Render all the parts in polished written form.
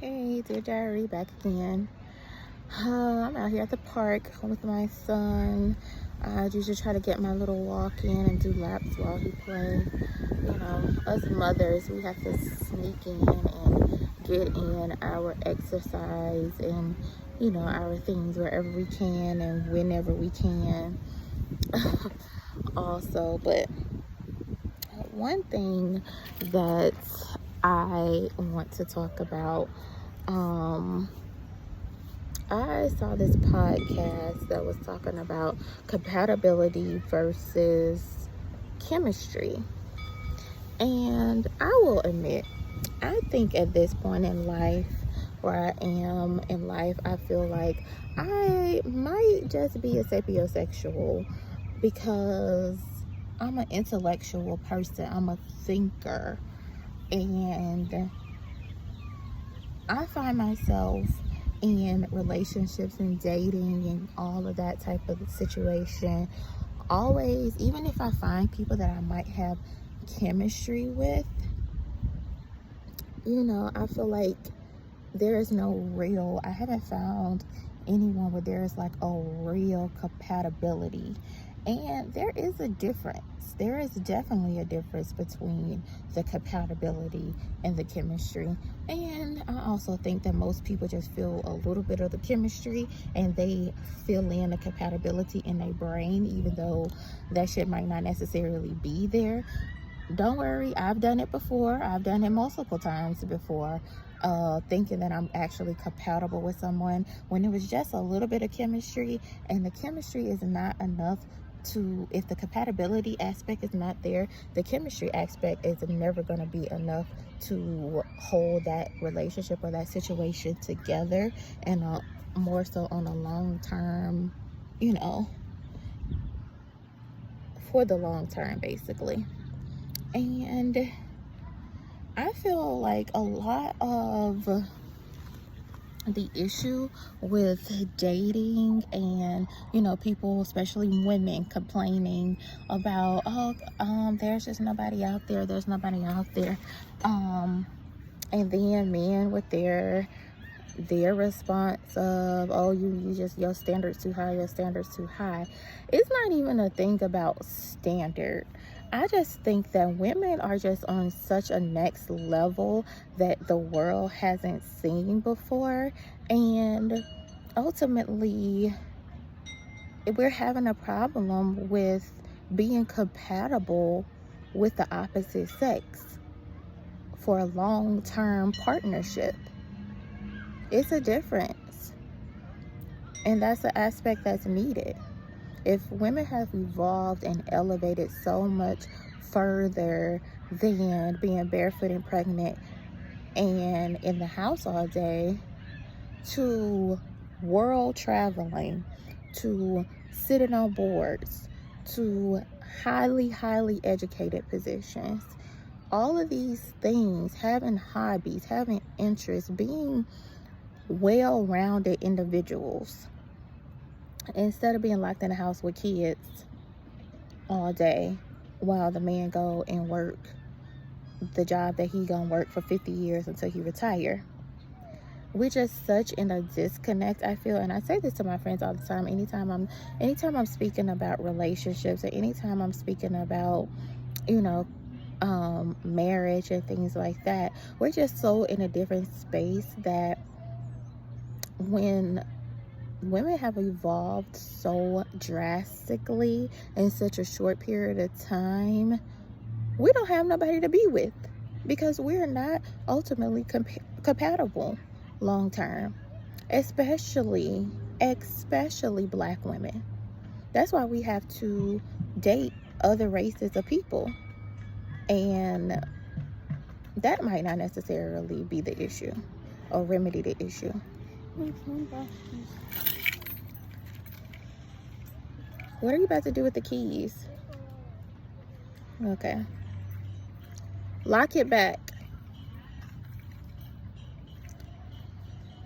Hey, dear diary, back again. I'm out here at the park with my son. I usually try to get my little walk in and do laps while he plays. Us mothers, we have to sneak in and get in our exercise and, our things wherever we can and whenever we can. Also, but one thing that I want to talk about, I saw this podcast that was talking about compatibility versus chemistry. And I will admit, I think at this point in life, where I am in life, I feel like I might just be a sapiosexual because I'm an intellectual person. I'm a thinker. And I find myself in relationships and dating and all of that type of situation, always, even if I find people that I might have chemistry with, I feel like there is I haven't found anyone where there is like a real compatibility. And there is a difference. There is definitely a difference between the compatibility and the chemistry. And I also think that most people just feel a little bit of the chemistry and they fill in the compatibility in their brain, even though that shit might not necessarily be there. Don't worry, I've done it before. I've done it multiple times before, thinking that I'm actually compatible with someone when it was just a little bit of chemistry, and the chemistry is not enough if the compatibility aspect is not there, the chemistry aspect is never going to be enough to hold that relationship or that situation together, and more so on a long term, for the long term, basically. And I feel like a lot of the issue with dating and, people, especially women, complaining about, there's just nobody out there. There's nobody out there. And then men with their response of, oh, you just, your standards too high, your standards too high. It's not even a thing about standard. I just think that women are just on such a next level that the world hasn't seen before. And ultimately, we're having a problem with being compatible with the opposite sex for a long-term partnership. It's a difference. And that's the aspect that's needed. If women have evolved and elevated so much further than being barefoot and pregnant and in the house all day, to world traveling, to sitting on boards, to highly educated positions, all of these things, having hobbies, having interests, being well-rounded individuals, instead of being locked in the house with kids all day while the man go and work the job that he gonna work for 50 years until he retire. We're just such in a disconnect, I feel. And I say this to my friends all the time. Anytime I'm speaking about relationships, or anytime I'm speaking about marriage and things like that, we're just so in a different space that when women have evolved so drastically in such a short period of time, we don't have nobody to be with because we're not ultimately compatible long term, especially Black women. That's why we have to date other races of people, and that might not necessarily be the issue or remedy the issue. What are you about to do with the keys? Okay. Lock it back.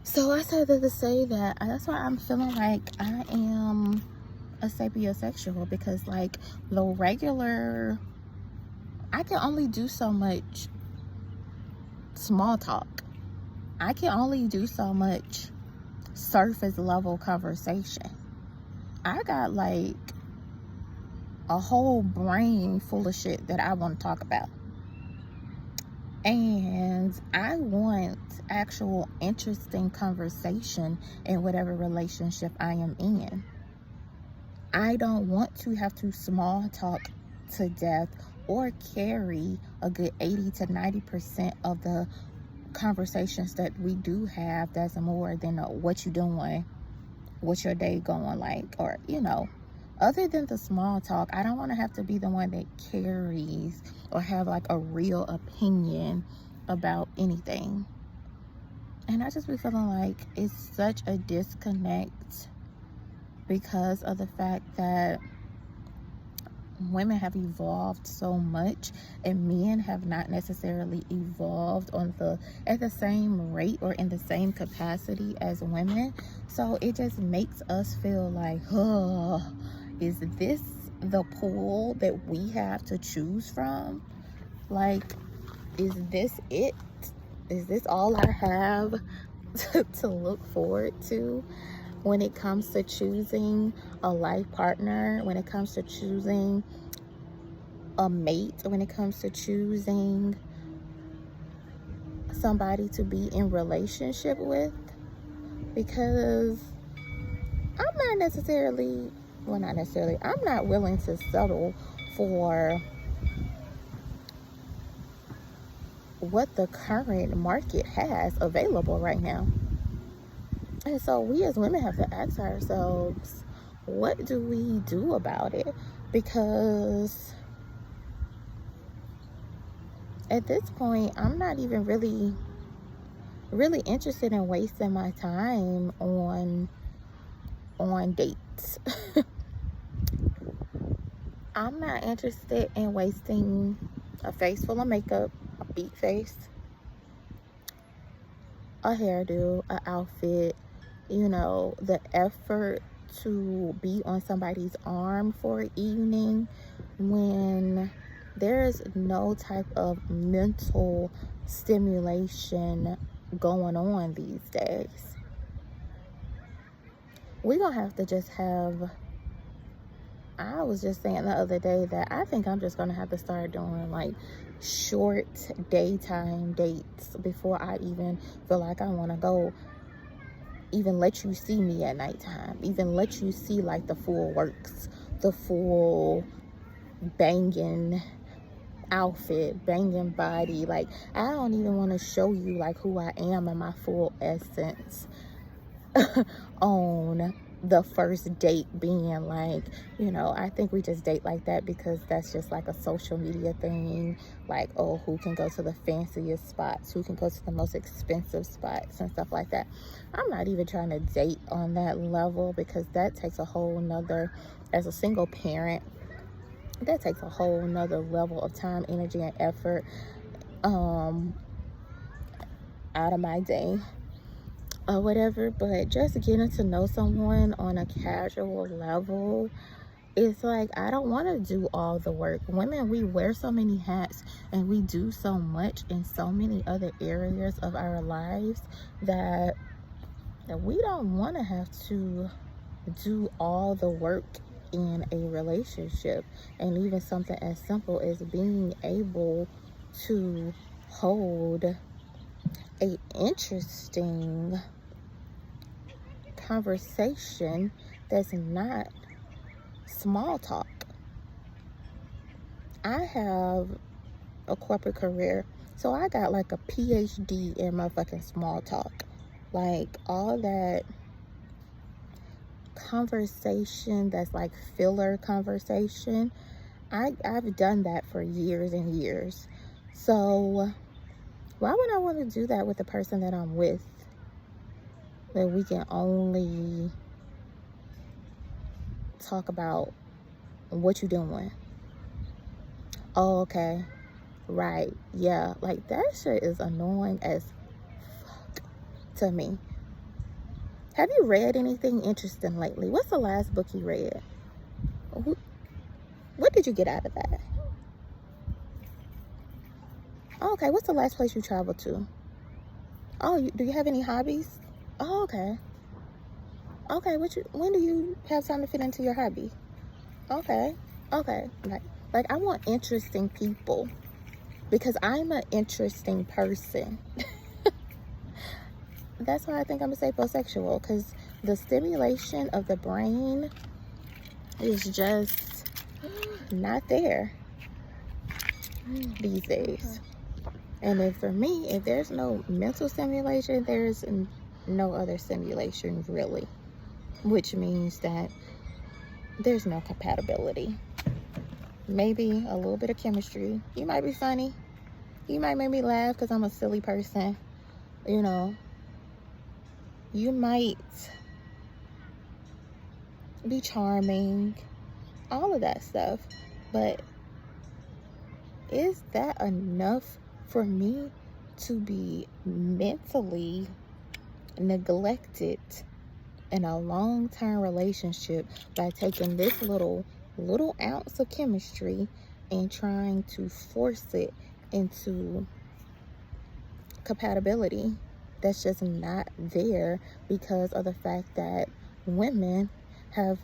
So I said that to say that that's why I'm feeling like I am a sapiosexual, because like the regular, I can only do so much small talk. I can only do so much surface level conversation. I got like a whole brain full of shit that I want to talk about. And I want actual interesting conversation in whatever relationship I am in. I don't want to have to small talk to death or carry a good 80 to 90% of the conversations that we do have that's more than what you doing, what's your day going like, or other than the small talk. I don't want to have to be the one that carries or have like a real opinion about anything. And I just be feeling like it's such a disconnect because of the fact that women have evolved so much and men have not necessarily evolved at the same rate or in the same capacity as women. So it just makes us feel like, is this the pool that we have to choose from? Like, is this it? Is this all I have to look forward to when it comes to choosing a life partner, when it comes to choosing a mate, when it comes to choosing somebody to be in relationship with? Because I'm not willing to settle for what the current market has available right now. And so we as women have to ask ourselves, what do we do about it? Because at this point, I'm not even really interested in wasting my time on dates. I'm not interested in wasting a face full of makeup, a beat face, a hairdo, an outfit, the effort to be on somebody's arm for an evening when there is no type of mental stimulation going on these days. We're gonna have to just have, I was just saying the other day that I think I'm just gonna have to start doing like short daytime dates before I even feel like I want to go even let you see me at nighttime, even let you see like the full works, the full banging outfit, banging body. Like, I don't even want to show you like who I am in my full essence on the first date, being like, I think we just date like that because that's just like a social media thing. Like, oh, who can go to the fanciest spots, who can go to the most expensive spots and stuff like that. I'm not even trying to date on that level because that takes a whole nother, as a single parent, that takes a whole nother level of time, energy, and effort out of my day or whatever. But just getting to know someone on a casual level, it's like, I don't want to do all the work. Women, we wear so many hats and we do so much in so many other areas of our lives that we don't want to have to do all the work in a relationship. And even something as simple as being able to hold a interesting conversation that's not small talk. I have a corporate career, so I got like a PhD in motherfucking small talk. Like, all that conversation that's like filler conversation, I've done that for years and years. So why would I want to do that with the person that I'm with, that we can only talk about what you doing? Oh, okay, right, yeah. Like, that shit is annoying as fuck to me. Have you read anything interesting lately? What's the last book you read? What did you get out of that? Okay, what's the last place you traveled to? Oh, do you have any hobbies? Oh, okay. Okay, when do you have time to fit into your hobby? Okay. Okay. Like I want interesting people because I'm an interesting person. That's why I think I'm a sapiosexual, because the stimulation of the brain is just not there these days. And then for me, if there's no mental stimulation, there's no other stimulation really, which means that there's no compatibility. Maybe a little bit of chemistry. You might be funny. You might make me laugh because I'm a silly person. You know, you might be charming, all of that stuff. But is that enough for me to be mentally neglected in a long-term relationship by taking this little ounce of chemistry and trying to force it into compatibility that's just not there because of the fact that women have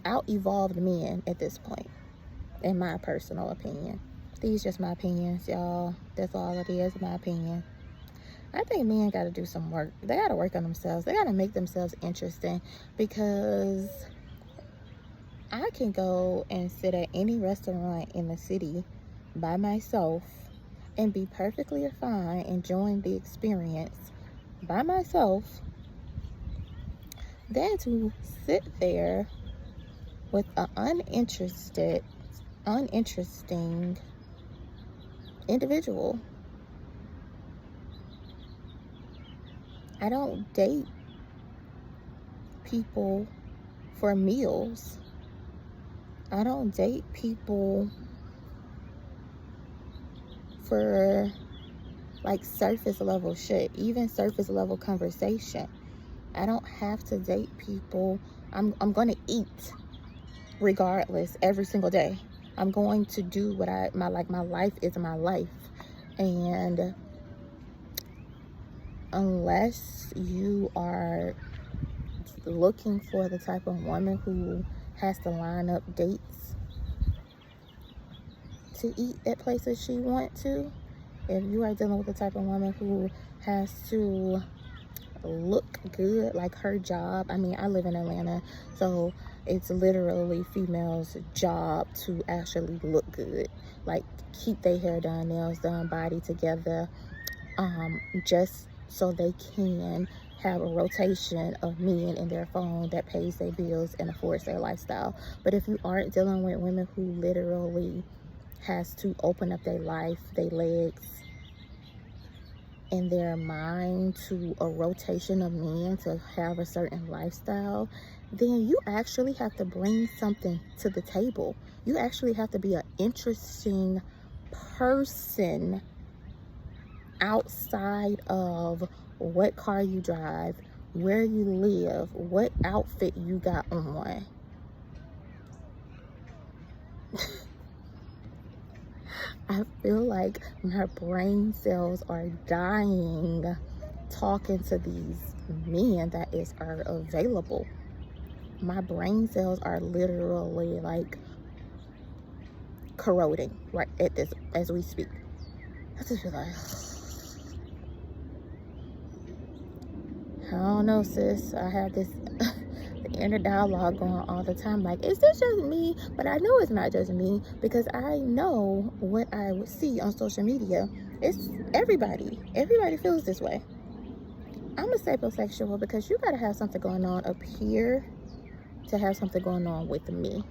out-evolved men at this point, in my personal opinion. These just my opinions, y'all. That's all it is, my opinion. I think men got to do some work. They got to work on themselves. They got to make themselves interesting, because I can go and sit at any restaurant in the city by myself and be perfectly fine enjoying the experience by myself, than to sit there with an uninteresting individual. I don't date people for meals. I don't date people for like surface level shit, even surface level conversation. I don't have to date people. I'm going to eat regardless every single day. I'm going to do what my life is my life. And unless you are looking for the type of woman who has to line up dates to eat at places she wants to, if you are dealing with the type of woman who has to look good, like her job. I mean, I live in Atlanta, so it's literally females' job to actually look good, like keep their hair done, nails done, body together, just so they can have a rotation of men in their phone that pays their bills and affords their lifestyle. But if you aren't dealing with women who literally has to open up their life, their legs, and their mind to a rotation of men to have a certain lifestyle, then you actually have to bring something to the table. You actually have to be an interesting person outside of what car you drive, where you live, what outfit you got on. I feel like my brain cells are dying talking to these men that are available. My brain cells are literally like corroding right at this as we speak. I just feel like, I don't know, sis. I have this inner dialogue going all the time, like, is this just me? But I know it's not just me, because I know what I would see on social media. It's everybody feels this way. I'm a sapiosexual because you gotta have something going on up here to have something going on with me.